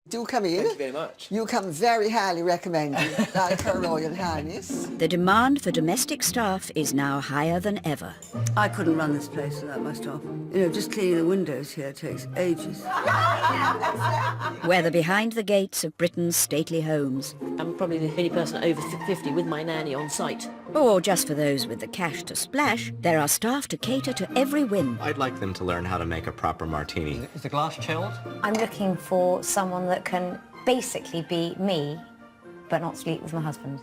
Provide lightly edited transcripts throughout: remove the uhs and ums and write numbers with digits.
Do come in. Thank you very much. You come very highly recommended, like Her Royal Highness. The demand for domestic staff is now higher than ever. I couldn't run this place without my staff. You know, just cleaning the windows here takes ages. Whether behind the gates of Britain's stately homes, I'm probably the only person over 50 with my nanny on site. or just for those with the cash to splash, there are staff to cater to every whim. I'd like them to learn how to make a proper martini. Is the glass chilled? I'm looking for someone that can basically be me, but not sleep with my husband.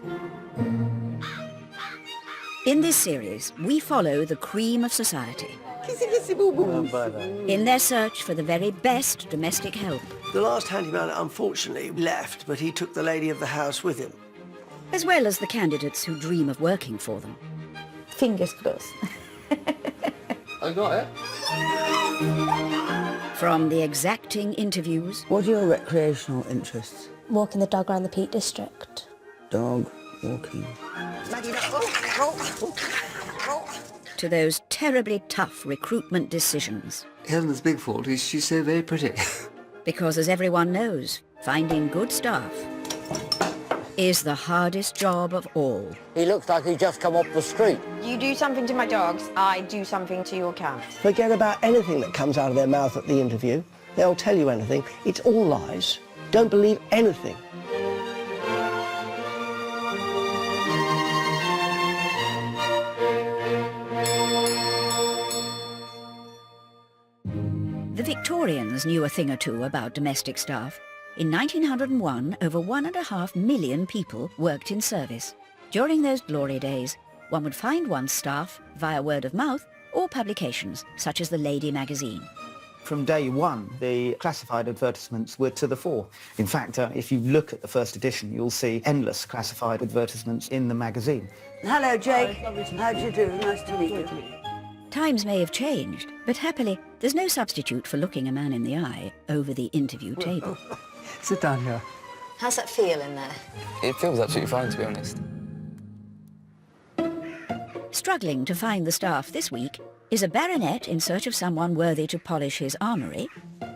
In this series, we follow the cream of society Kissy, kissy, boo, boo. in their search for the very best domestic help, The last handyman unfortunately left, but he took the lady of the house with him. as well as the candidates who dream of working for them. Fingers crossed. I got it. From the exacting interviews What are your recreational interests? Walking the dog around the Peak District. Dog walking. to those terribly tough recruitment decisions. Helen's big fault is she's so very pretty. Because as everyone knows, finding good staff is the hardest job of all. He looks like he just come off the street. You do something to my dogs, I do something to your cat. Forget about anything that comes out of their mouth at the interview. They'll tell you anything. It's all lies. Don't believe anything. The Victorians knew a thing or two about domestic staff. In 1901, over 1.5 million people worked in service. During those glory days, one would find one's staff via word of mouth or publications, such as the Lady magazine. From day one, the classified advertisements were to the fore. In fact, if you look at the first edition, you'll see endless classified advertisements in the magazine. Hello, Jake. How do you do? Nice to meet you. Times may have changed, but happily, there's no substitute for looking a man in the eye over the interview table. Sit down here. How's that feel in there? It feels absolutely fine, to be honest. Struggling to find the staff this week is a baronet in search of someone worthy to polish his armory.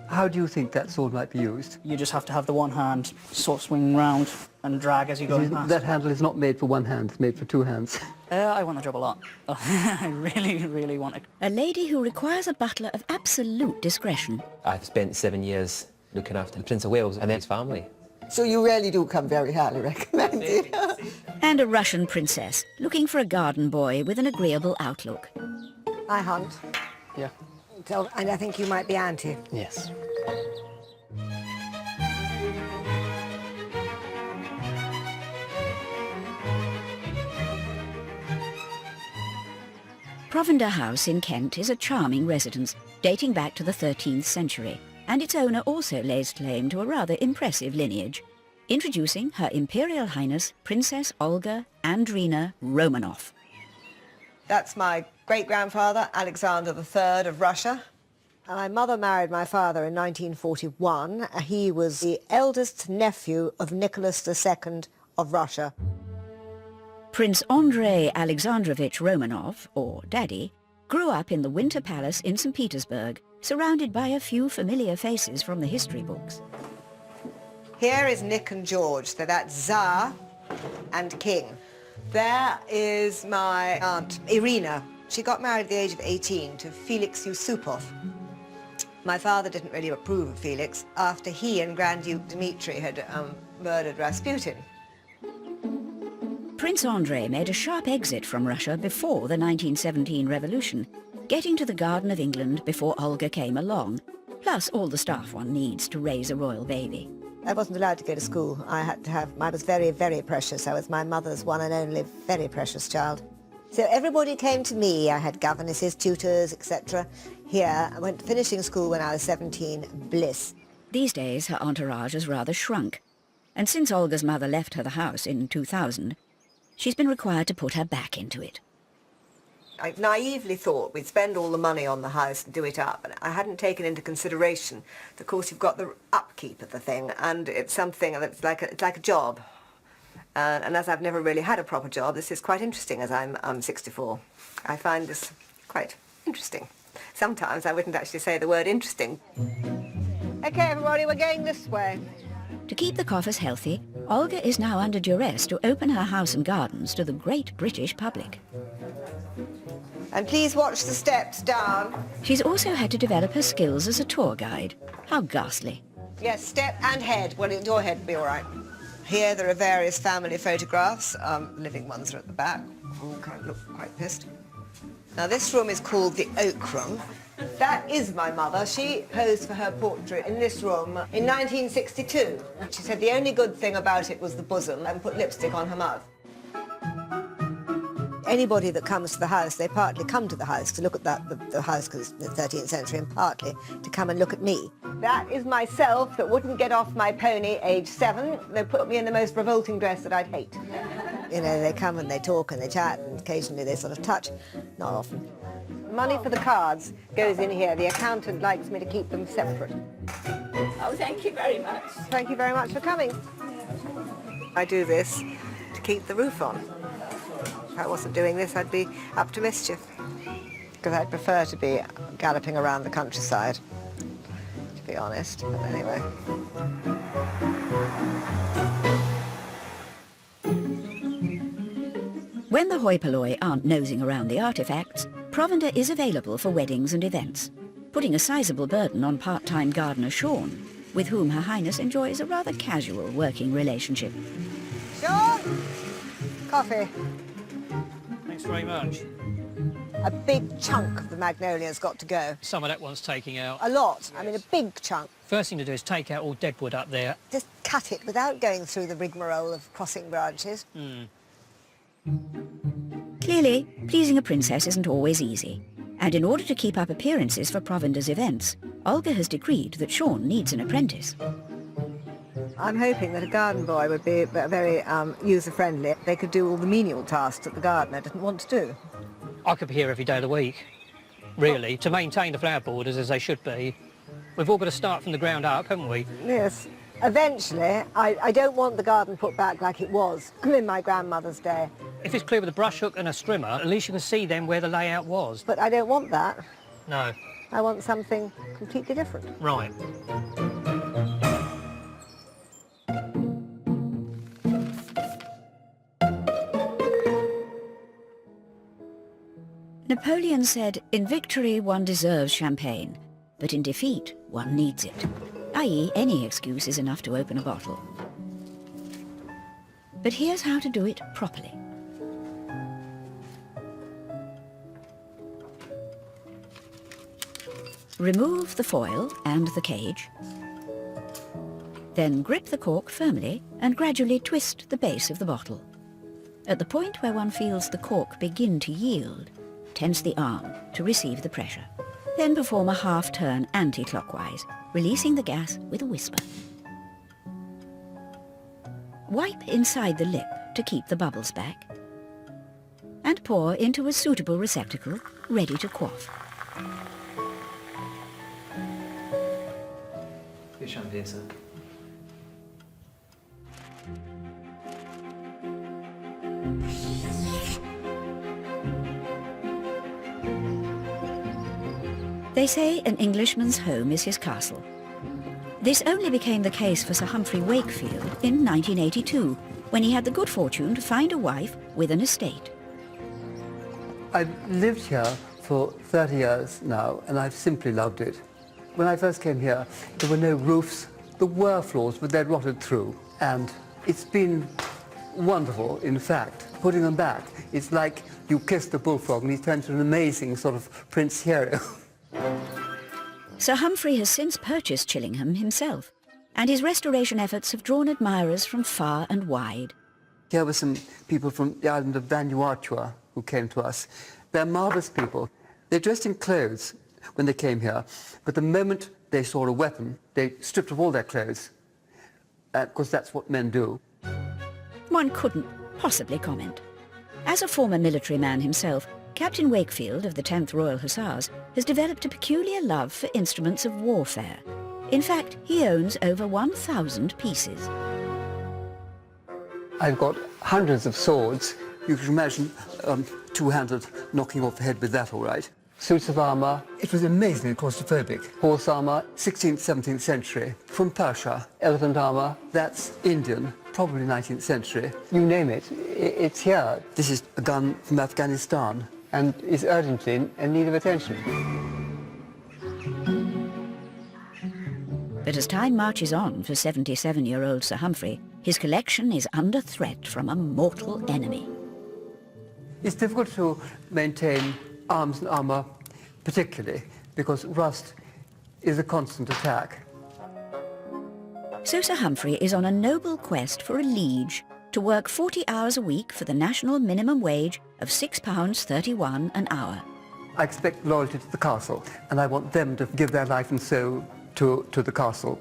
How do you think that sword might be used? You just have to have the one hand sort of swing round and drag as you go past. That handle is not made for one hand, it's made for two hands. I want the job a lot. I really, really want it. A lady who requires a butler of absolute discretion. I've spent 7 years looking after the Prince of Wales and his family. So you really do come very highly recommended. And a Russian princess looking for a garden boy with an agreeable outlook. I hunt. Yeah. And I think you might be Auntie. Yes. Provender House in Kent is a charming residence dating back to the 13th century, and its owner also lays claim to a rather impressive lineage. Introducing Her Imperial Highness Princess Olga Andrina Romanoff. That's my great-grandfather, Alexander III of Russia. My mother married my father in 1941. He was the eldest nephew of Nicholas II of Russia. Prince Andrei Alexandrovich Romanov, or Daddy, grew up in the Winter Palace in St. Petersburg, surrounded by a few familiar faces from the history books. Here is Nick and George, so that's Tsar and King. There is my aunt, Irina. She got married at the age of 18 to Felix Yusupov. My father didn't really approve of Felix after he and Grand Duke Dmitri had murdered Rasputin. Prince Andrei made a sharp exit from Russia before the 1917 revolution, getting to the Garden of England before Olga came along, plus all the staff one needs to raise a royal baby. I wasn't allowed to go to school. I was very, very precious. I was my mother's one and only very precious child. So everybody came to me. I had governesses, tutors, etc. Here, I went finishing school when I was 17, bliss. These days, her entourage has rather shrunk, and since Olga's mother left her the house in 2000, she's been required to put her back into it. I naively thought we'd spend all the money on the house and do it up, and I hadn't taken into consideration, of course, you've got the upkeep of the thing, and it's something that's like a job. And as I've never really had a proper job, this is quite interesting as I'm 64. I find this quite interesting. Sometimes I wouldn't actually say the word interesting. Okay, everybody, we're going this way. To keep the coffers healthy, Olga is now under duress to open her house and gardens to the great British public. And please watch the steps down. She's also had to develop her skills as a tour guide. How ghastly. Yes, step and head. Well, your head will be all right. Here there are various family photographs. Living ones are at the back. All kind of look quite pissed. Now, this room is called the Oak Room. That is my mother. She posed for her portrait in this room in 1962. She said the only good thing about it was the bosom and put lipstick on her mouth. Anybody that comes to the house, they partly come to the house to look at the house because it's the 13th century, and partly to come and look at me. That is myself that wouldn't get off my pony age 7. They put me in the most revolting dress that I'd hate. You know, they come and they talk and they chat and occasionally they sort of touch. Not often. Money for the cards goes in here. The accountant likes me to keep them separate. Oh, thank you very much. Thank you very much for coming. I do this to keep the roof on. If I wasn't doing this, I'd be up to mischief. Because I'd prefer to be galloping around the countryside, to be honest. But anyway. When the hoi polloi aren't nosing around the artefacts, Provender is available for weddings and events, putting a sizable burden on part-time gardener Sean, with whom Her Highness enjoys a rather casual working relationship. Sean! Coffee. Thanks very much. A big chunk of the magnolia's got to go. Some of that one's taking out. A lot. I mean, a big chunk. First thing to do is take out all dead wood up there. Just cut it without going through the rigmarole of crossing branches. Clearly, pleasing a princess isn't always easy, and in order to keep up appearances for Provender's events, Olga has decreed that Sean needs an apprentice. I'm hoping that a garden boy would be very user-friendly. They could do all the menial tasks that the gardener didn't want to do. I could be here every day of the week, really, to maintain the flower borders as they should be. We've all got to start from the ground up, haven't we? Yes. Eventually, I don't want the garden put back like it was in my grandmother's day. If it's clear with a brush hook and a strimmer, at least you can see then where the layout was. But I don't want that. No. I want something completely different. Right. Napoleon said, in victory one deserves champagne, but in defeat one needs it. I.e., any excuse is enough to open a bottle. But here's how to do it properly. Remove the foil and the cage. Then grip the cork firmly and gradually twist the base of the bottle. At the point where one feels the cork begin to yield, tense the arm to receive the pressure. Then perform a half-turn anti-clockwise, releasing the gas with a whisper. Wipe inside the lip to keep the bubbles back, and pour into a suitable receptacle, ready to quaff. Your champagne, sir. They say an Englishman's home is his castle. This only became the case for Sir Humhpry Wakefield in 1982, when he had the good fortune to find a wife with an estate. I've lived here for 30 years now, and I've simply loved it. When I first came here, there were no roofs. There were floors, but they'd rotted through. And it's been wonderful, in fact. Putting them back, it's like you kiss the bullfrog and he's turned into an amazing sort of prince hero. Sir Humhpry has since purchased Chillingham himself, and his restoration efforts have drawn admirers from far and wide. Here were some people from the island of Vanuatu who came to us. They're marvellous people. They're dressed in clothes when they came here, but the moment they saw a weapon, they stripped off all their clothes, because that's what men do. One couldn't possibly comment. As a former military man himself, Captain Wakefield of the 10th Royal Hussars has developed a peculiar love for instruments of warfare. In fact, he owns over 1,000 pieces. I've got hundreds of swords. You can imagine two-handed knocking off the head with that, all right. suits of armour. It was amazingly claustrophobic. Horse armour, 16th, 17th century. From Persia, elephant armour, that's Indian, probably 19th century. You name it, it's here. This is a gun from Afghanistan and is urgently in need of attention. But as time marches on for 77-year-old Sir Humhpry, his collection is under threat from a mortal enemy. It's difficult to maintain arms and armour particularly because rust is a constant attack. So Sir Humhpry is on a noble quest for a liege to work 40 hours a week for the national minimum wage of £6.31 an hour. I expect loyalty to the castle, and I want them to give their life and soul to the castle.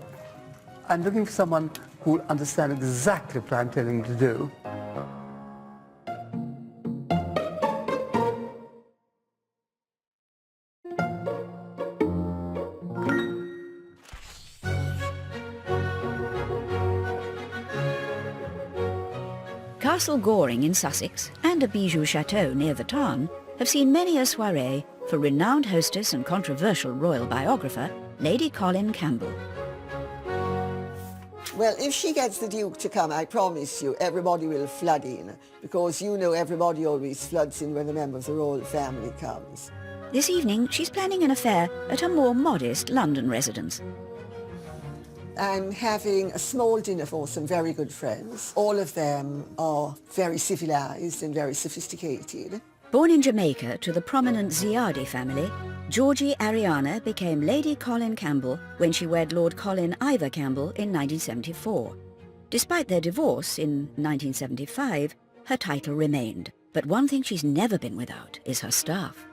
I'm looking for someone who will understand exactly what I'm telling them to do. Castle Goring in Sussex and a bijou chateau near the Tarn have seen many a soiree for renowned hostess and controversial royal biographer, Lady Colin Campbell. Well, if she gets the Duke to come, I promise you, everybody will flood in, because you know everybody always floods in when a member of the royal family comes. This evening, she's planning an affair at a more modest London residence. I'm having a small dinner for some very good friends. All of them are very civilized and very sophisticated. Born in Jamaica to the prominent Ziadi family, Georgie Ariana became Lady Colin Campbell when she wed Lord Colin Ivor Campbell in 1974. Despite their divorce in 1975, her title remained. But one thing she's never been without is her staff.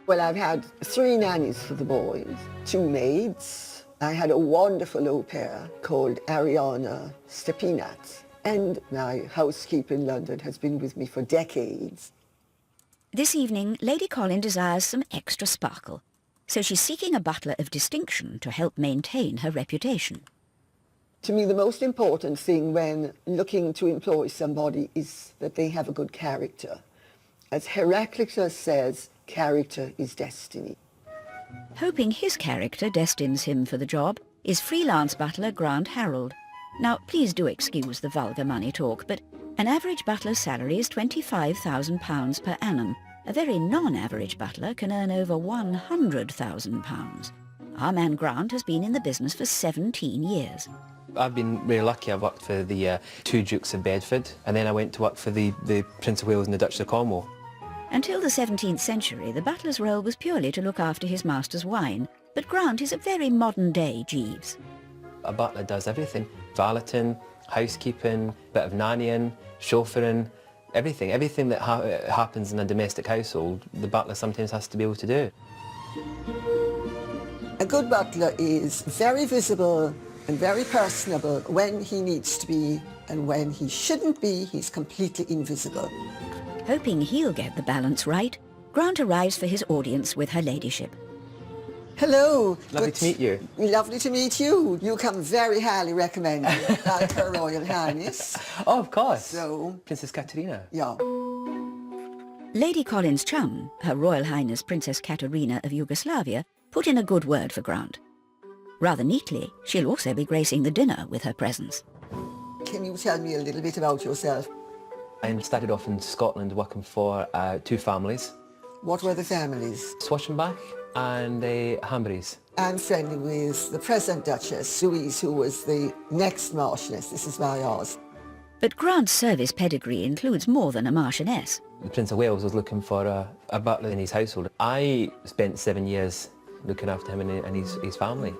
Well, I've had 3 nannies for the boys, 2 maids. I had a wonderful au pair called Ariana Stepinat. And my housekeeper in London has been with me for decades. This evening, Lady Colin desires some extra sparkle, so she's seeking a butler of distinction to help maintain her reputation. To me, the most important thing when looking to employ somebody is that they have a good character. As Heraclitus says, character is destiny. Hoping his character destines him for the job is freelance butler Grant Harold. Now, please do excuse the vulgar money talk, but an average butler's salary is £25,000 per annum. A very non-average butler can earn over £100,000. Our man Grant has been in the business for 17 years. I've been really lucky. I've worked for the 2 Dukes of Bedford, and then I went to work for the Prince of Wales and the Duchess of Cornwall. Until the 17th century, the butler's role was purely to look after his master's wine, but Grant is a very modern-day Jeeves. A butler does everything. Valeting, housekeeping, bit of nannying, chauffeuring, everything. Everything that happens in a domestic household, the butler sometimes has to be able to do. A good butler is very visible and very personable when he needs to be, and when he shouldn't be, he's completely invisible. Hoping he'll get the balance right, Grant arrives for his audience with her ladyship. Hello. Lovely to meet you. Lovely to meet you. You come very highly recommended, like Her Royal Highness. Oh, of course. So, Princess Katerina. Yeah. Lady Colin's chum, Her Royal Highness Princess Katerina of Yugoslavia, put in a good word for Grant. Rather neatly, she'll also be gracing the dinner with her presence. Can you tell me a little bit about yourself? I started off in Scotland working for 2 families. What were the families? Swashenbach and Humhprys. I'm friendly with the present Duchess, Louise, who was the next Marchioness. This is my ours. But Grant's service pedigree includes more than a Marchioness. The Prince of Wales was looking for a butler in his household. I spent 7 years looking after him and his family.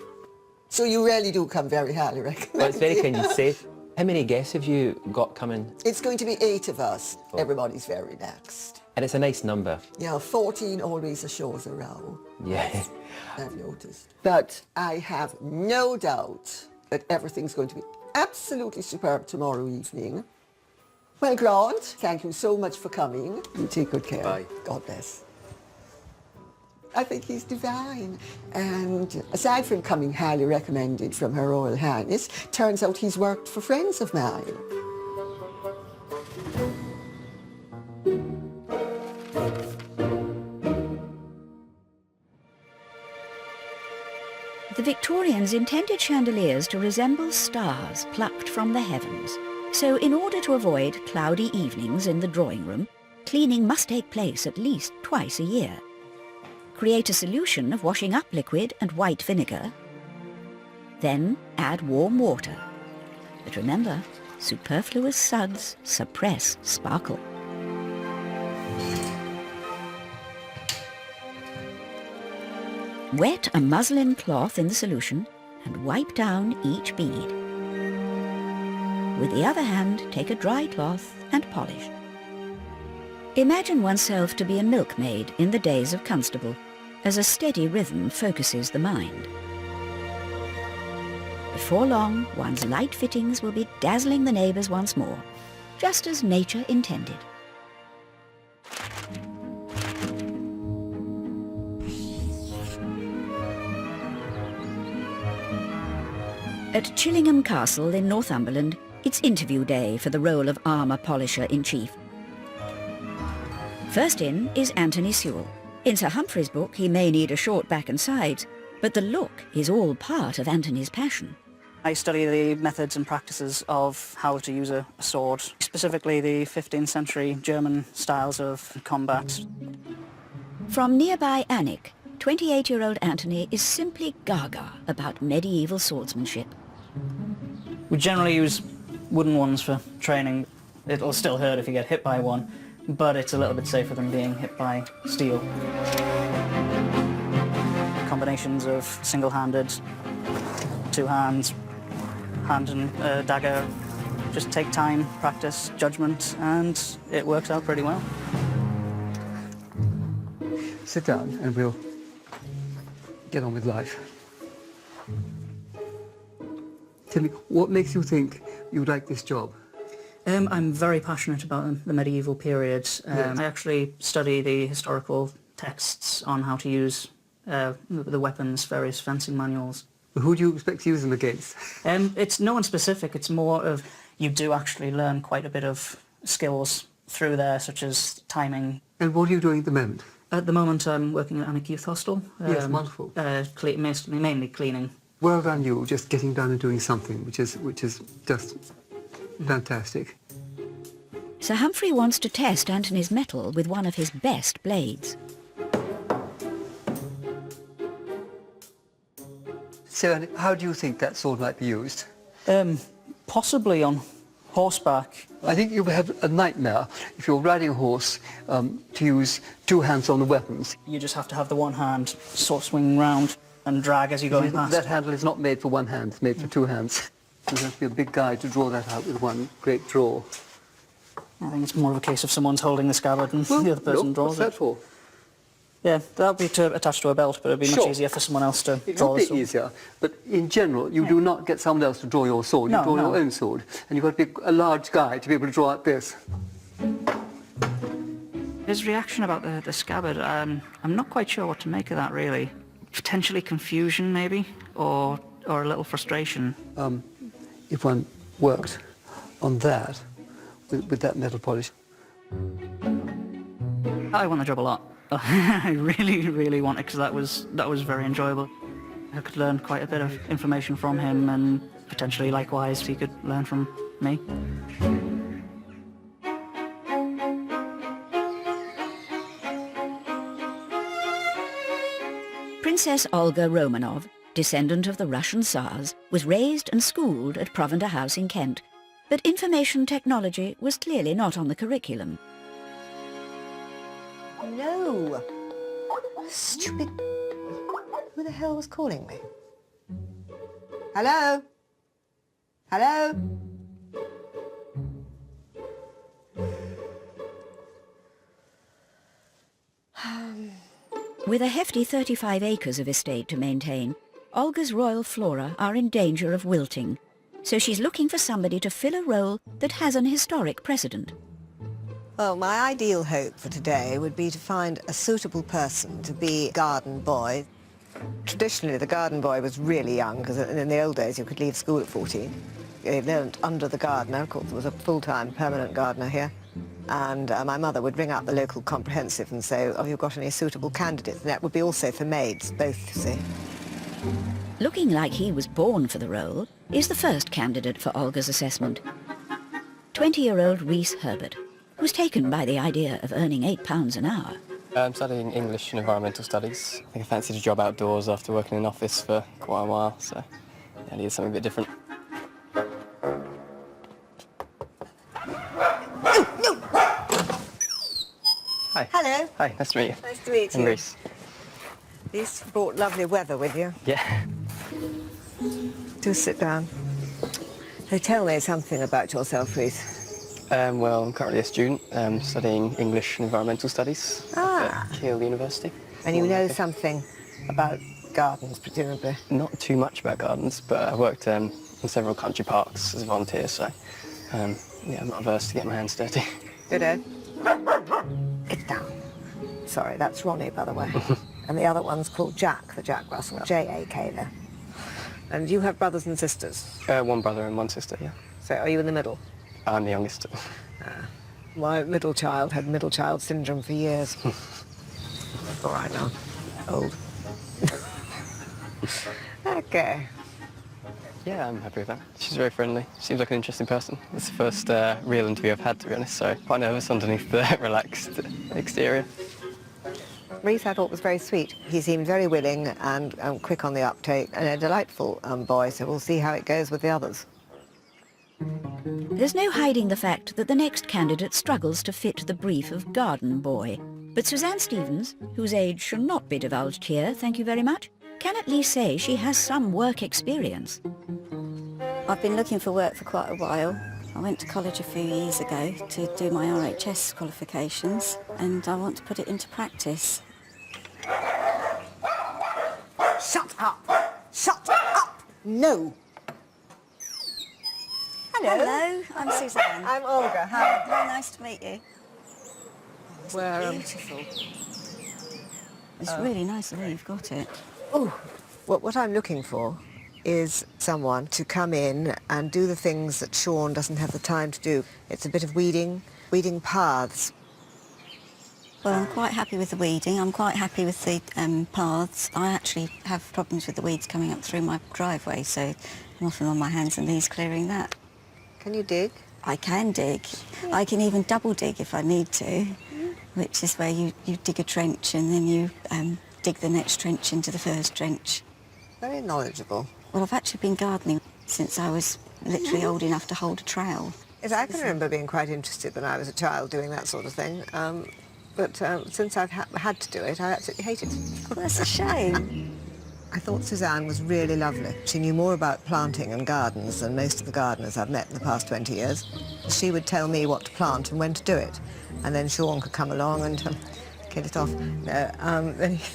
So you really do come very highly recommended. Well, it's very kind you say. How many guests have you got coming? It's going to be 8 of us. Oh. Everybody's very relaxed. And it's a nice number. Yeah, 14 always assures a row. Yeah. I've noticed. But I have no doubt that everything's going to be absolutely superb tomorrow evening. Well, Grant, thank you so much for coming. You take good care. Bye. God bless. I think he's divine. And aside from coming highly recommended from Her Royal Highness, turns out he's worked for friends of mine. The Victorians intended chandeliers to resemble stars plucked from the heavens. So in order to avoid cloudy evenings in the drawing room, cleaning must take place at least twice a year. Create a solution of washing up liquid and white vinegar. Then add warm water. But remember, superfluous suds suppress sparkle. Wet a muslin cloth in the solution and wipe down each bead. With the other hand, take a dry cloth and polish. Imagine oneself to be a milkmaid in the days of Constable, as a steady rhythm focuses the mind. Before long, one's light fittings will be dazzling the neighbours once more, just as nature intended. At Chillingham Castle in Northumberland, it's interview day for the role of armour polisher-in-chief. First in is Anthony Sewell. In Sir Humphry's book, he may need a short back and sides, but the look is all part of Anthony's passion. I study the methods and practices of how to use a sword, specifically the 15th century German styles of combat. From nearby Alnwick, 28-year-old Anthony is simply gaga about medieval swordsmanship. We generally use wooden ones for training. It'll still hurt if you get hit by one, but it's a little bit safer than being hit by steel. Combinations of single-handed, two hands, hand and dagger. Just take time, practice, judgment, and it works out pretty well. Sit down and we'll get on with life. Tell me, what makes you think you like this job? I'm very passionate about the medieval period. Yes. I actually study the historical texts on how to use the weapons, various fencing manuals. Who do you expect to use them against? It's no one specific, it's more of you do actually learn quite a bit of skills through there, such as timing. And what are you doing at the moment? At the moment I'm working at Alnwick Youth Hostel. Yes, wonderful. Mainly cleaning. Well done you, just getting down and doing something, which is just fantastic. Sir Humphry wants to test Anthony's mettle with one of his best blades. So how do you think that sword might be used? Possibly on horseback. I think you would have a nightmare if you're riding a horse to use two hands on the weapons. You just have to have the one hand sort of swing round and drag as you're going past. That handle is not made for one hand, it's made for two hands. You have to be a big guy to draw that out with one great draw. I think it's more of a case of someone's holding the scabbard and the other person draws what's that for? Yeah, that would be attached to a belt, but it would be much easier for someone else to draw the sword. It would be easier, but in general, you do not get someone else to draw your sword. You draw your own sword, and you've got to be a large guy to be able to draw out this. His reaction about the scabbard, I'm not quite sure what to make of that, really. Potentially confusion, maybe, or a little frustration. If one worked on that, with that metal polish. I want the job a lot. I really, really want it, because that was very enjoyable. I could learn quite a bit of information from him, and potentially likewise he could learn from me. Princess Olga Romanoff, descendant of the Russian Tsars, was raised and schooled at Provender House in Kent, but information technology was clearly not on the curriculum. No! Stupid... Who the hell was calling me? Hello? Hello? With a hefty 35 acres of estate to maintain, Olga's royal flora are in danger of wilting, so she's looking for somebody to fill a role that has an historic precedent. Well, my ideal hope for today would be to find a suitable person to be garden boy. Traditionally, the garden boy was really young, because in the old days you could leave school at 14. They learnt under the gardener. Of course, there was a full-time permanent gardener here. And my mother would ring up the local comprehensive and say, oh, you've got any suitable candidates? And that would be also for maids, both, you see. Looking like he was born for the role is the first candidate for Olga's assessment. 20-year-old Rhys Herbert was taken by the idea of earning £8 an hour. I'm studying English and environmental studies. I think I fancied a job outdoors after working in an office for quite a while, so I needed something a bit different. Hi. Hello. Hi, nice to meet you. Nice to meet you. I'm Rhys. You've brought lovely weather with you. Yeah. Do sit down. So tell me something about yourself, Rhys. Well, I'm currently a student studying English and environmental studies at Keele University. And you know something about gardens, presumably? Not too much about gardens, but I've worked in several country parks as a volunteer, so yeah, I'm not averse to getting my hands dirty. Good, Ed. It's down. Sorry, that's Ronnie, by the way. And the other one's called Jack, for Jack Russell, J-A-K there. And you have brothers and sisters? One brother and one sister, yeah. So are you in the middle? I'm the youngest. My middle child had middle child syndrome for years. All right now, old. Okay. Yeah, I'm happy with that. She's very friendly. Seems like an interesting person. It's the first real interview I've had, to be honest, so quite nervous underneath the relaxed exterior. Rhys, I thought, was very sweet. He seemed very willing and quick on the uptake, and a delightful boy, so we'll see how it goes with the others. There's no hiding the fact that the next candidate struggles to fit the brief of garden boy. But Suzanne Stevens, whose age shall not be divulged here, thank you very much, can at least say she has some work experience. I've been looking for work for quite a while. I went to college a few years ago to do my RHS qualifications, and I want to put it into practice. Shut up! Shut up! No! Hello, I'm Suzanne. I'm Olga. Hi. Very nice to meet you. Where, beautiful. It's really nice the way you've got it. Oh, well, what I'm looking for is someone to come in and do the things that Sean doesn't have the time to do. It's a bit of weeding paths. Well, I'm quite happy with the weeding. I'm quite happy with the paths. I actually have problems with the weeds coming up through my driveway, so I'm often on my hands and knees clearing that. Can you dig? I can dig. I can even double dig if I need to, which is where you dig a trench and then you dig the next trench into the first trench. Very knowledgeable. Well, I've actually been gardening since I was literally old enough to hold a trowel. Yes, I can remember being quite interested when I was a child doing that sort of thing. But since I've had to do it, I absolutely hate it. Oh, that's a shame. I thought Suzanne was really lovely. She knew more about planting and gardens than most of the gardeners I've met in the past 20 years. She would tell me what to plant and when to do it. And then Sean could come along and kill it off. No, then he...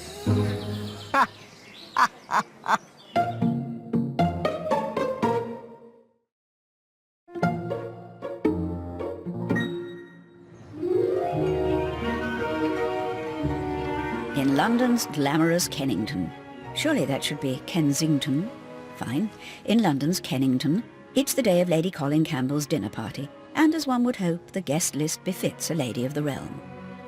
In London's glamorous Kennington. Surely that should be Kensington. Fine. In London's Kennington, it's the day of Lady Colin Campbell's dinner party, and as one would hope, the guest list befits a lady of the realm.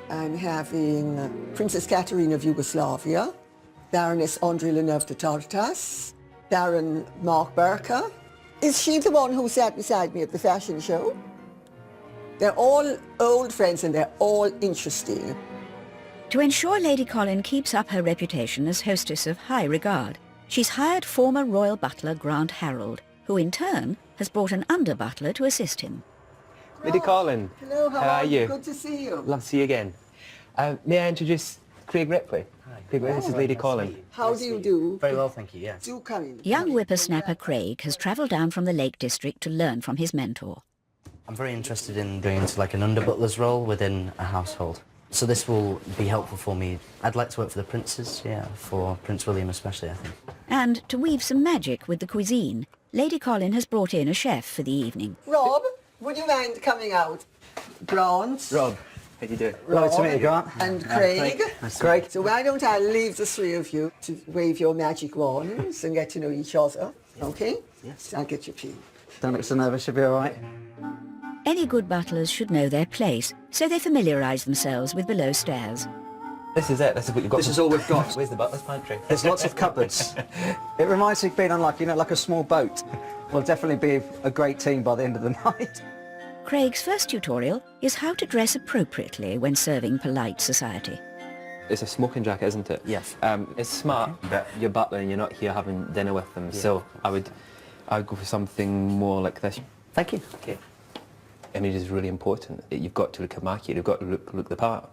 I'm having Princess Katerina of Yugoslavia, Baroness Andrei Lenov de Tartas, Baron Mark Berker. Is she the one who sat beside me at the fashion show? They're all old friends and they're all interesting. To ensure Lady Colin keeps up her reputation as hostess of high regard, she's hired former royal butler Grant Harold, who in turn has brought an under-butler to assist him. Lady Colin. Hello, how are you? Good to see you. Love to see you again. May I introduce Craig Ripley? Hi. Craig, this is Lady Colin. How do you do? Very well, thank you, yes. Do come in. Young whippersnapper Craig has travelled down from the Lake District to learn from his mentor. I'm very interested in going into like an under-butler's role within a household. So this will be helpful for me. I'd like to work for the princes, yeah, for Prince William especially, I think. And to weave some magic with the cuisine, Lady Colin has brought in a chef for the evening. Rob, would you mind coming out? Grant. Rob, how do you do? Rob, to meet you, Grant. And Craig. Nice Craig. So why don't I leave the three of you to wave your magic wands and get to know each other, okay? Yes. I'll get your tea. Don't look so nervous, you'll be all right. Any good butlers should know their place, so they familiarise themselves with below stairs. This is it. This is what you've got. This is all we've got. Where's the butler's pantry? There's lots of cupboards. It reminds me of being on like a small boat. We'll definitely be a great team by the end of the night. Craig's first tutorial is how to dress appropriately when serving polite society. It's a smoking jacket, isn't it? Yes. It's smart that you're butler and you're not here having dinner with them, so I would go for something more like this. Thank you. Okay. I mean, it's really important. You've got to look immaculate. You've got to look the part.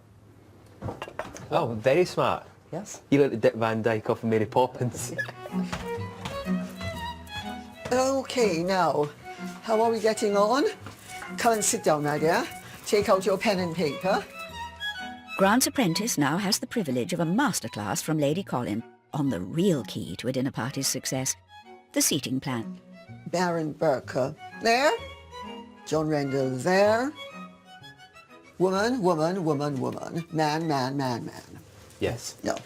Oh, very smart. Yes. You look like Dick Van Dyke off of Mary Poppins. Okay, now, how are we getting on? Come and sit down, my dear. Take out your pen and paper. Grant's apprentice now has the privilege of a masterclass from Lady Colin on the real key to a dinner party's success, the seating plan. Baron Burke there. John Rendell there. Woman, woman, woman, woman. Man, man, man, man. Yes. No.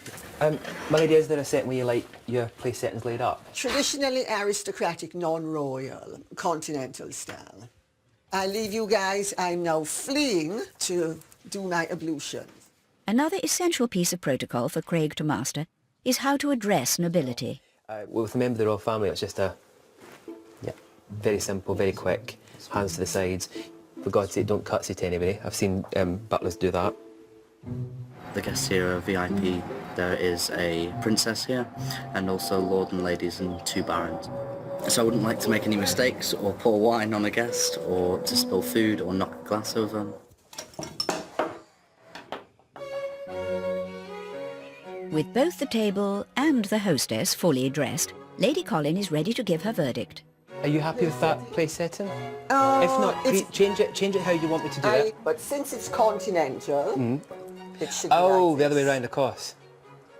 My lady, is there a set where you like your place settings laid up? Traditionally aristocratic, non-royal, continental style. I leave you guys. I'm now fleeing to do my ablution. Another essential piece of protocol for Craig to master is how to address nobility. Well, with a member of the royal family, it's just very simple, very quick, hands to the sides. For God's sake, don't curtsy to anybody. I've seen butlers do that. The guests here are VIP. There is a princess here, and also lord and ladies and 2 barons. So I wouldn't like to make any mistakes or pour wine on a guest or to spill food or knock a glass over. With both the table and the hostess fully dressed, Lady Colin is ready to give her verdict. Are you happy with that place setting? If not, change it how you want me to do it. But since it's continental, it should be Oh, like the other way this. around, of course.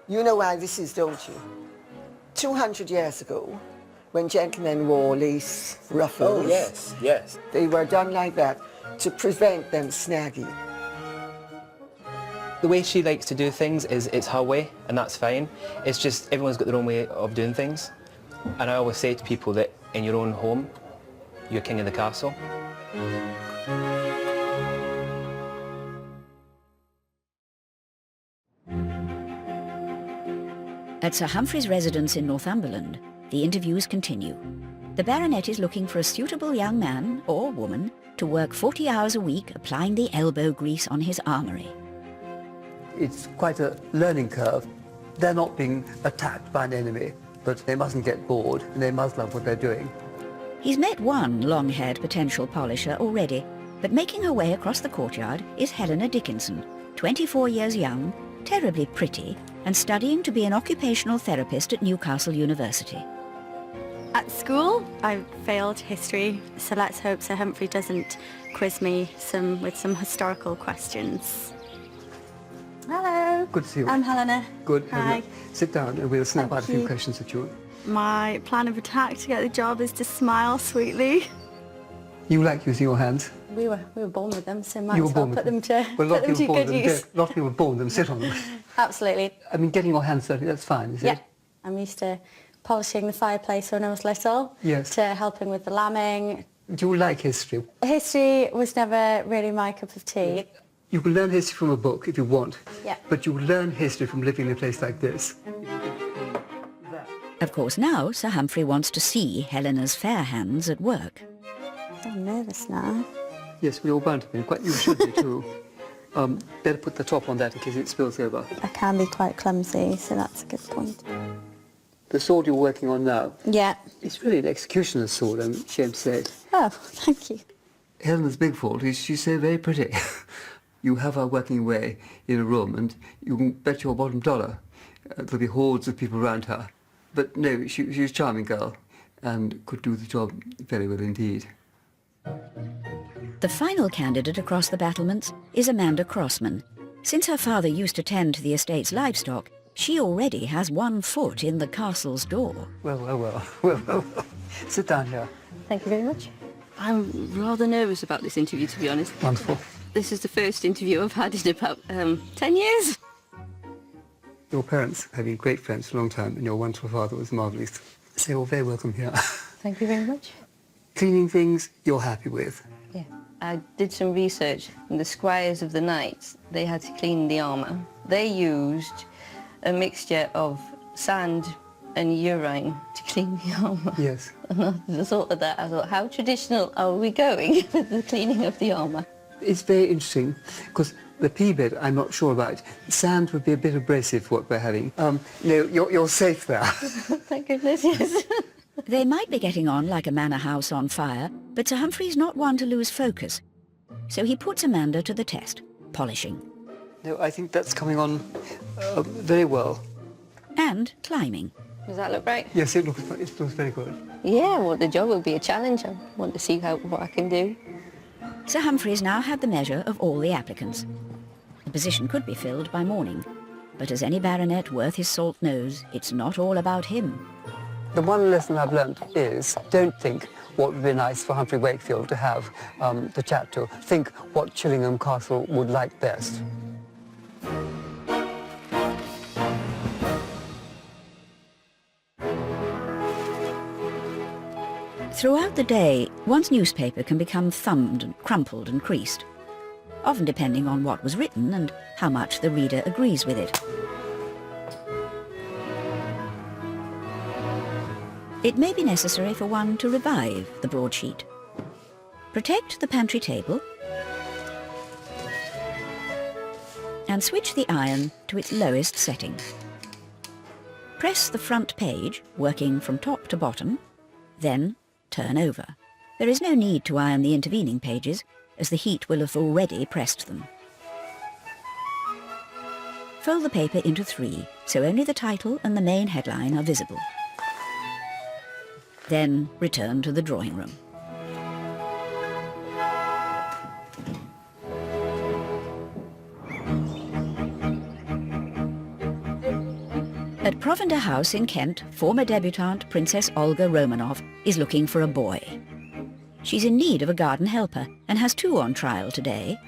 You know why this is, don't you? 200 years ago, when gentlemen wore lace ruffles, yes. they were done like that to prevent them snagging. The way she likes to do things is it's her way, and that's fine. It's just everyone's got their own way of doing things. And I always say to people that in your own home, you're king of the castle. At Sir Humphry's residence in Northumberland, the interviews continue. The Baronet is looking for a suitable young man, or woman, to work 40 hours a week applying the elbow grease on his armory. It's quite a learning curve. They're not being attacked by an enemy, but they mustn't get bored, and they must love what they're doing. He's met one long-haired potential polisher already, but making her way across the courtyard is Helena Dickinson, 24 years young, terribly pretty, and studying to be an occupational therapist at Newcastle University. At school, I failed history, so let's hope Sir Humphry doesn't quiz me with some historical questions. Hello. Good to see you. I'm Helena. Good. Hi. Helena. Sit down and we'll snap out a few you. questions at you. My plan of attack to get the job is to smile sweetly. You like using your hands? We were born with them, so might You were as well born put with them to Well, a lot put of them people to born good with them. use. A lot of people were born with them. Sit on them. Absolutely. I mean, getting your hands dirty, that's fine, is Yeah. it? I'm used to polishing the fireplace when I was little. Yes. To helping with the lambing. Do you like history? History was never really my cup of tea. You can learn history from a book if you want, Yeah. but you learn history from living in a place like this. Of course now Sir Humphry wants to see Helena's fair hands at work. I'm nervous now. Yes, we all bound to be. Quite, you should be too. Better put the top on that in case it spills over. I can be quite clumsy, so that's a good point. The sword you're working on now, Yeah. it's really an executioner's sword, I'm ashamed to say. Oh, thank you. Helena's big fault is she's so very pretty. You have her working away in a room and you can bet your bottom dollar there'll be hordes of people around her. But no, she's a charming girl and could do the job very well indeed. The final candidate across the battlements is Amanda Crossman. Since her father used to tend to the estate's livestock, she already has 1 foot in the castle's door. Well. Sit down here. Thank you very much. I'm rather nervous about this interview, to be honest. Wonderful. This is the first interview I've had in about 10 years. Your parents have been great friends for a long time and your wonderful father was marvellous. So you're very welcome here. Thank you very much. Cleaning things you're happy with. Yeah. I did some research, and the squires of the knights, they had to clean the armour. They used a mixture of sand and urine to clean the armour. Yes. And I thought of that, I thought, how traditional are we going with the cleaning of the armour? It's very interesting, because the pea bed I'm not sure about. Sand would be a bit abrasive for what we're having. No, you're safe there. Thank goodness, yes. They might be getting on like a manor house on fire, but Sir Humphry's not one to lose focus. So he puts Amanda to the test, polishing. No, I think that's coming on very well. And climbing. Does that look right? Yes, it looks very good. Yeah, well, the job will be a challenge. I want to see what I can do. Sir Humphry's now had the measure of all the applicants. The position could be filled by morning, but as any baronet worth his salt knows, it's not all about him. The one lesson I've learnt is don't think what would be nice for Humhpry Wakefield to have to chat to. Think what Chillingham Castle would like best. Throughout the day, one's newspaper can become thumbed and crumpled and creased, often depending on what was written and how much the reader agrees with it. It may be necessary for one to revive the broadsheet. Protect the pantry table and switch the iron to its lowest setting. Press the front page, working from top to bottom, then turn over. There is no need to iron the intervening pages, as the heat will have already pressed them. Fold the paper into 3, so only the title and the main headline are visible. Then return to the drawing room. At Provender House in Kent, former debutante Princess Olga Romanoff is looking for a boy. She's in need of a garden helper and has 2 on trial today.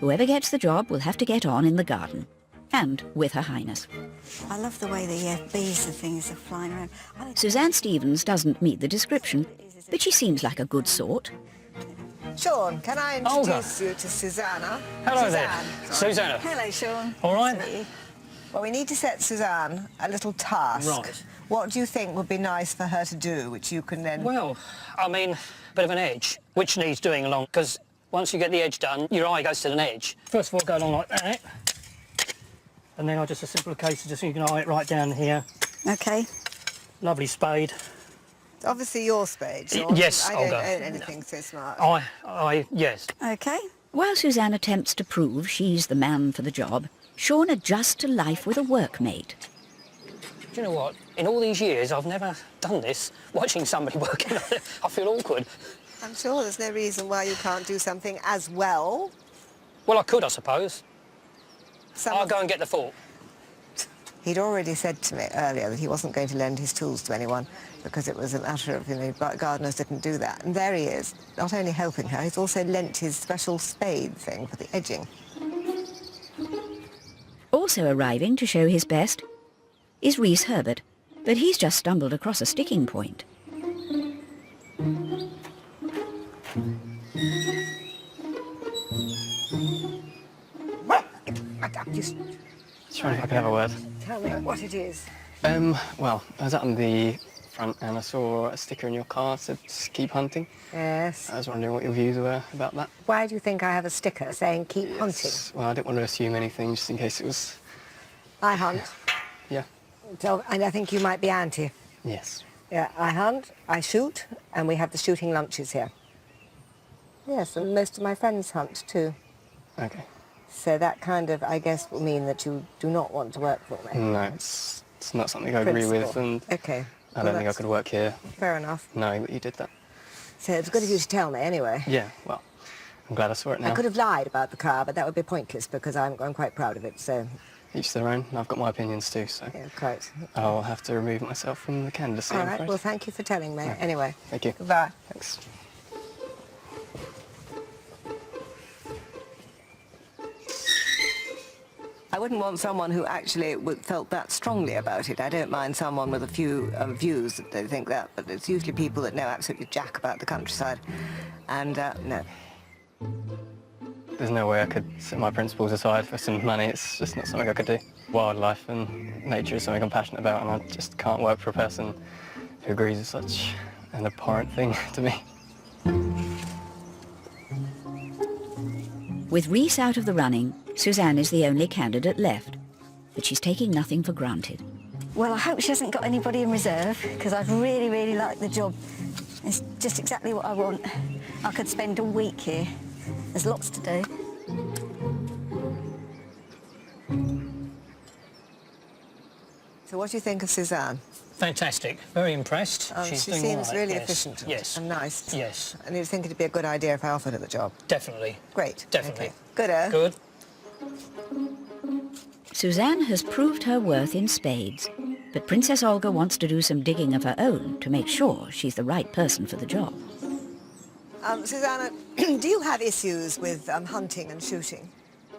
Whoever gets the job will have to get on in the garden, and with Her Highness. I love the way the bees and things are flying around. Suzanne Stevens doesn't meet the description, but she seems like a good sort. Sean, can I introduce you to Susanna? Hello Suzanne. there. Susanna. Hello, Sean. All right. Well, we need to set Suzanne a little task. Right. What do you think would be nice for her to do, which you can then... Well, I mean, a bit of an edge, which needs doing along, because once you get the edge done, your eye goes to an edge. First of all, go along like that. And then I just a simple case of just you can eye it right down here. Okay. Lovely spade. Obviously your spade, Sean. Yes, I don't Olga. own anything so smart. Yes. Okay. While Suzanne attempts to prove she's the man for the job, Sean adjusts to life with a workmate. Do you know what? In all these years, I've never done this, watching somebody working on it. I feel awkward. I'm sure there's no reason why you can't do something as well. Well, I could, I suppose. I'll go and get the fork. He'd already said to me earlier that he wasn't going to lend his tools to anyone because it was a matter of, gardeners didn't do that. And there he is, not only helping her, he's also lent his special spade thing for the edging. Also arriving to show his best is Rhys Herbert, but he's just stumbled across a sticking point. Just Trying if I can have a word. tell me what it is. Well, I was out on the front and I saw a sticker in your car that said, "Just keep hunting." Yes. I was wondering what your views were about that. Why do you think I have a sticker saying keep hunting? Well, I didn't want to assume anything just in case it was... I hunt. Yeah. And I think you might be anti. Yes. Yeah, I hunt, I shoot, and we have the shooting lunches here. Yes, and most of my friends hunt too. Okay. So that kind of, I guess, will mean that you do not want to work for me. No, it's not something I agree with, and Okay. I don't think I could work here Fair enough. knowing that you did that. So it's good of you to tell me anyway. Yeah, well, I'm glad I saw it now. I could have lied about the car, but that would be pointless because I'm quite proud of it, so... Each their own. I've got my opinions too, so... Yeah, quite. I'll have to remove myself from the candidacy, All I'm right, afraid. well, thank you for telling me. Yeah. Anyway. Thank you. Goodbye. Thanks. I wouldn't want someone who actually felt that strongly about it. I don't mind someone with a few views that they think that, but it's usually people that know absolutely jack about the countryside. And, no. There's no way I could set my principles aside for some money. It's just not something I could do. Wildlife and nature is something I'm passionate about, and I just can't work for a person who agrees with such an abhorrent thing to me. With Reese out of the running, Suzanne is the only candidate left, but she's taking nothing for granted. Well, I hope she hasn't got anybody in reserve, because I'd really, really like the job. It's just exactly what I want. I could spend a week here. There's lots to do. So what do you think of Suzanne? Fantastic. Very impressed. She She's doing seems all right, really yes. efficient Yes. and nice. Yes. And you think it'd be a good idea if I offered her the job? Definitely. Great. Definitely. Okay. Good. Good. Suzanne has proved her worth in spades, but Princess Olga wants to do some digging of her own to make sure she's the right person for the job. Susanna, do you have issues with hunting and shooting?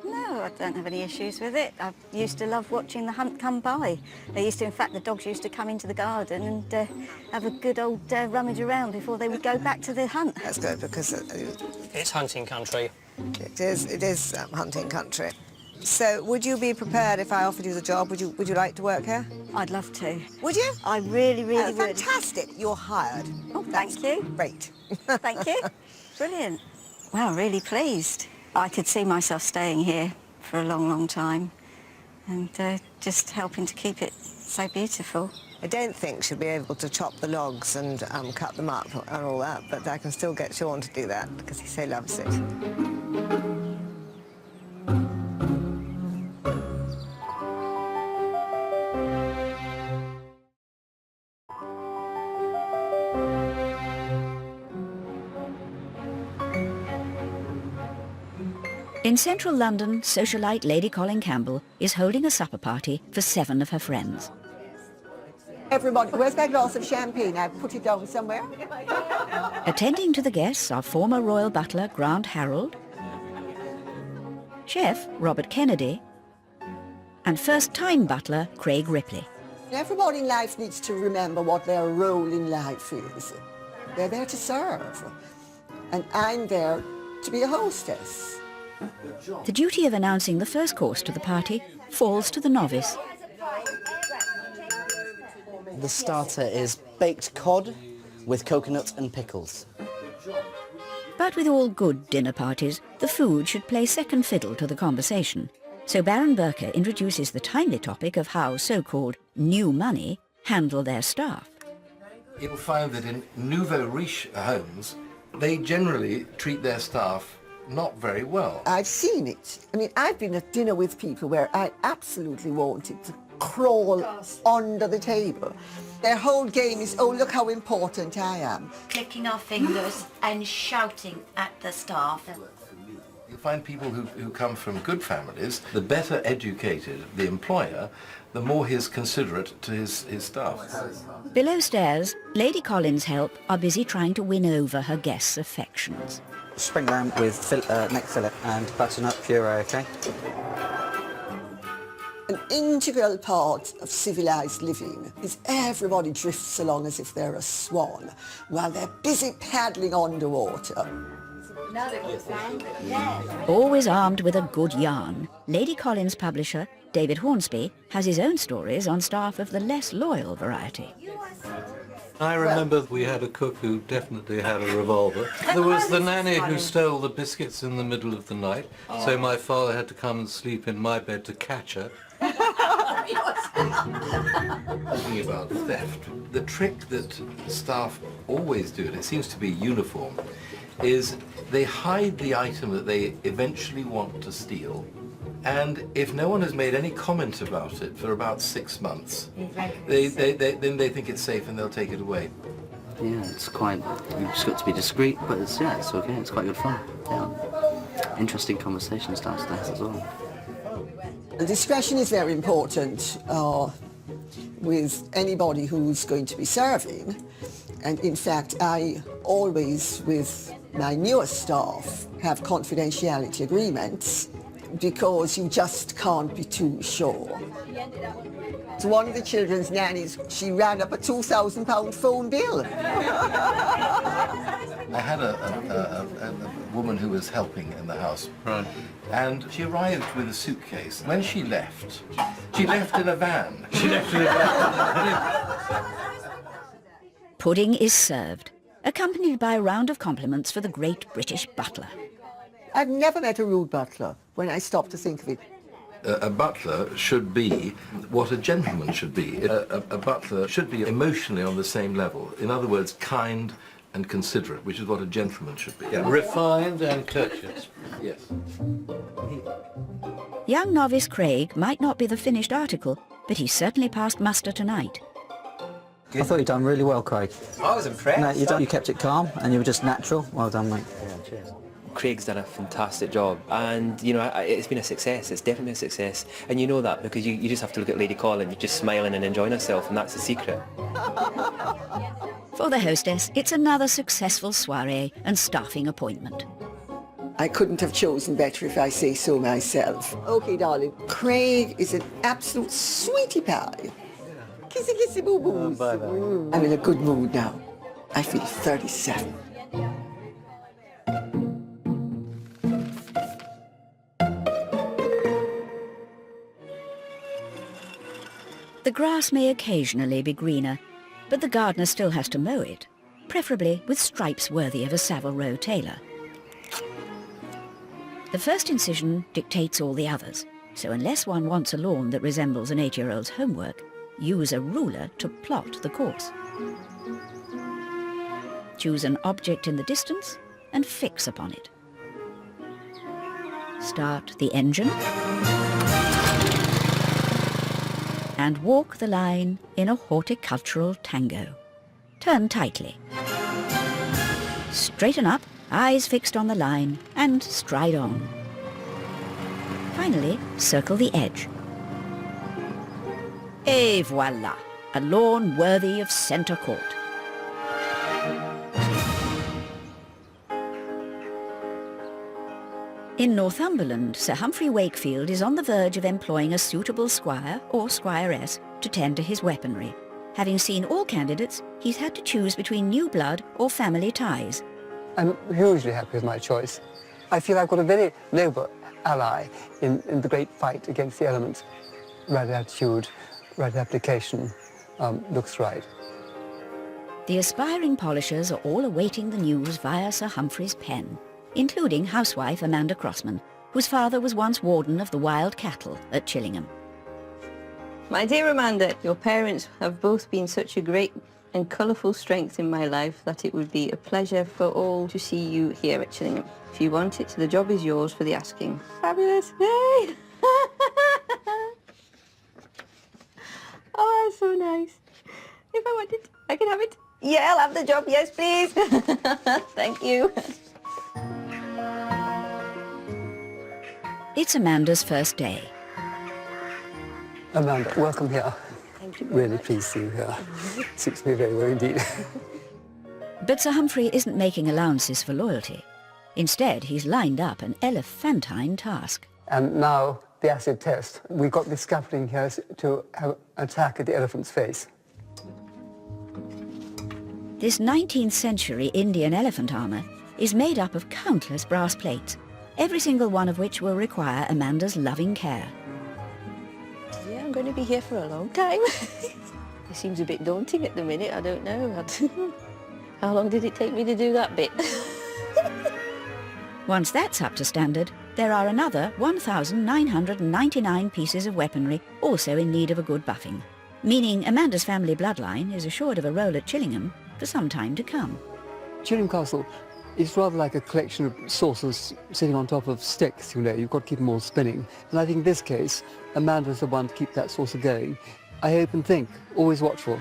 No, I don't have any issues with it. I used to love watching the hunt come by. They used to, in fact, the dogs used to come into the garden and have a good old rummage around before they would go back to the hunt. That's good, because It's hunting country. it is hunting country. So would you be prepared if I offered you the job? Would you like to work here? I'd love to. Would you? I really, really would. Fantastic. You're hired. Oh, thank you. Great. Thank you. Brilliant. Well, really pleased. I could see myself staying here for a long, long time and just helping to keep it so beautiful. I don't think she'll be able to chop the logs and cut them up and all that, but I can still get Sean to do that because he so loves it. In central London, socialite Lady Colin Campbell is holding a supper party for 7 of her friends. Everybody, where's that glass of champagne? I've put it down somewhere. Attending to the guests are former royal butler Grant Harold, chef Robert Kennedy, and first-time butler Craig Ripley. Everybody in life needs to remember what their role in life is. They're there to serve, and I'm there to be a hostess. The duty of announcing the first course to the party falls to the novice. The starter is baked cod with coconut and pickles. But with all good dinner parties, the food should play second fiddle to the conversation. So Baron Burke introduces the timely topic of how so-called new money handle their staff. You'll find that in nouveau riche homes, they generally treat their staff not very well. I've seen it. I mean, I've been at dinner with people where I absolutely wanted to crawl under the table. Their whole game is, oh, look how important I am. Clicking our fingers and shouting at the staff. You'll find people who come from good families, the better educated the employer, the more he's considerate to his staff. Below stairs, Lady Colin's help are busy trying to win over her guests' affections. Spring lamb with neck fillet and butternut puree, okay? An integral part of civilised living is everybody drifts along as if they're a swan while they're busy paddling underwater. Always armed with a good yarn, Lady Colin's publisher, David Hornsby, has his own stories on staff of the less loyal variety. I remember we had a cook who definitely had a revolver. There was the nanny who stole the biscuits in the middle of the night, so my father had to come and sleep in my bed to catch her. Talking about theft, the trick that staff always do, and it seems to be uniform, is they hide the item that they eventually want to steal, and if no one has made any comment about it for about 6 months, then they think it's safe and they'll take it away. Yeah, it's quite, you've just got to be discreet, but it's okay, it's quite good fun. Yeah. Interesting conversations downstairs as well. Discretion is very important with anybody who's going to be serving. And in fact, I always, with my newest staff, have confidentiality agreements because you just can't be too sure. So one of the children's nannies, she ran up a £2,000 phone bill. I had a woman who was helping in the house, right, and she arrived with a suitcase. When she left in a van. She left in a van. Pudding is served, accompanied by a round of compliments for the great British butler. I've never met a rude butler when I stop to think of it. A butler should be what a gentleman should be. A butler should be emotionally on the same level. In other words, kind and considerate, which is what a gentleman should be. Yeah, refined and courteous. Yes. Young novice Craig might not be the finished article, but he certainly passed muster tonight. I thought you'd done really well, Craig. I was impressed. No, you kept it calm and you were just natural. Well done, mate. Yeah, cheers. Craig's done a fantastic job, and you know, it's been a success. It's definitely a success, and you know that because you just have to look at Lady Colin, you're just smiling and enjoying herself, and that's the secret. For the hostess, it's another successful soiree and staffing appointment. I couldn't have chosen better if I say so myself. Okay, darling, Craig is an absolute sweetie pie. Kissy, kissy, boo-boos. I'm in a good mood now. I feel 37. The grass may occasionally be greener, but the gardener still has to mow it, preferably with stripes worthy of a Savile Row tailor. The first incision dictates all the others, so unless one wants a lawn that resembles an 8-year-old's homework, use a ruler to plot the course. Choose an object in the distance and fix upon it. Start the engine and walk the line in a horticultural tango. Turn tightly. Straighten up, eyes fixed on the line, and stride on. Finally, circle the edge. Et voila, a lawn worthy of centre court. In Northumberland, Sir Humhpry Wakefield is on the verge of employing a suitable squire or squiress to tend to his weaponry. Having seen all candidates, he's had to choose between new blood or family ties. I'm hugely happy with my choice. I feel I've got a very noble ally in the great fight against the elements. Right attitude, right application, looks right. The aspiring polishers are all awaiting the news via Sir Humphry's pen, including housewife Amanda Crossman, whose father was once warden of the wild cattle at Chillingham. My dear Amanda, your parents have both been such a great and colourful strength in my life that it would be a pleasure for all to see you here at Chillingham. If you want it, the job is yours for the asking. Fabulous! Yay! Oh, that's so nice. If I want it, I can have it. Yeah, I'll have the job. Yes, please. Thank you. It's Amanda's first day. Amanda, welcome here. Thank you. Really pleased to see you here. Suits me very well indeed. But Sir Humhpry isn't making allowances for loyalty. Instead, he's lined up an elephantine task. And now the acid test. We've got this scaffolding here to have an attack at the elephant's face. This 19th century Indian elephant armour is made up of countless brass plates, every single one of which will require Amanda's loving care. Yeah, I'm going to be here for a long time. It seems a bit daunting at the minute, I don't know. How long did it take me to do that bit? Once that's up to standard, there are another 1,999 pieces of weaponry also in need of a good buffing, meaning Amanda's family bloodline is assured of a role at Chillingham for some time to come. Chillingham Castle is rather like a collection of saucers sitting on top of sticks, you know. You've got to keep them all spinning. And I think in this case, Amanda's the one to keep that saucer going. I hope and think, always watchful.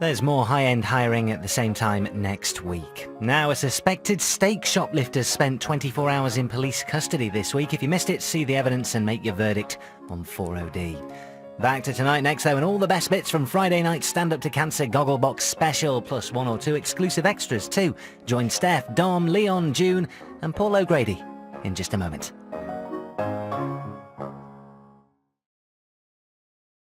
There's more high-end hiring at the same time next week. Now, a suspected steak shoplifter spent 24 hours in police custody this week. If you missed it, see the evidence and make your verdict on 4OD. Back to tonight next though, and all the best bits from Friday night's Stand Up to Cancer Gogglebox special, plus 1 or 2 exclusive extras too. Join Steph, Dom, Leon, June and Paul O'Grady in just a moment.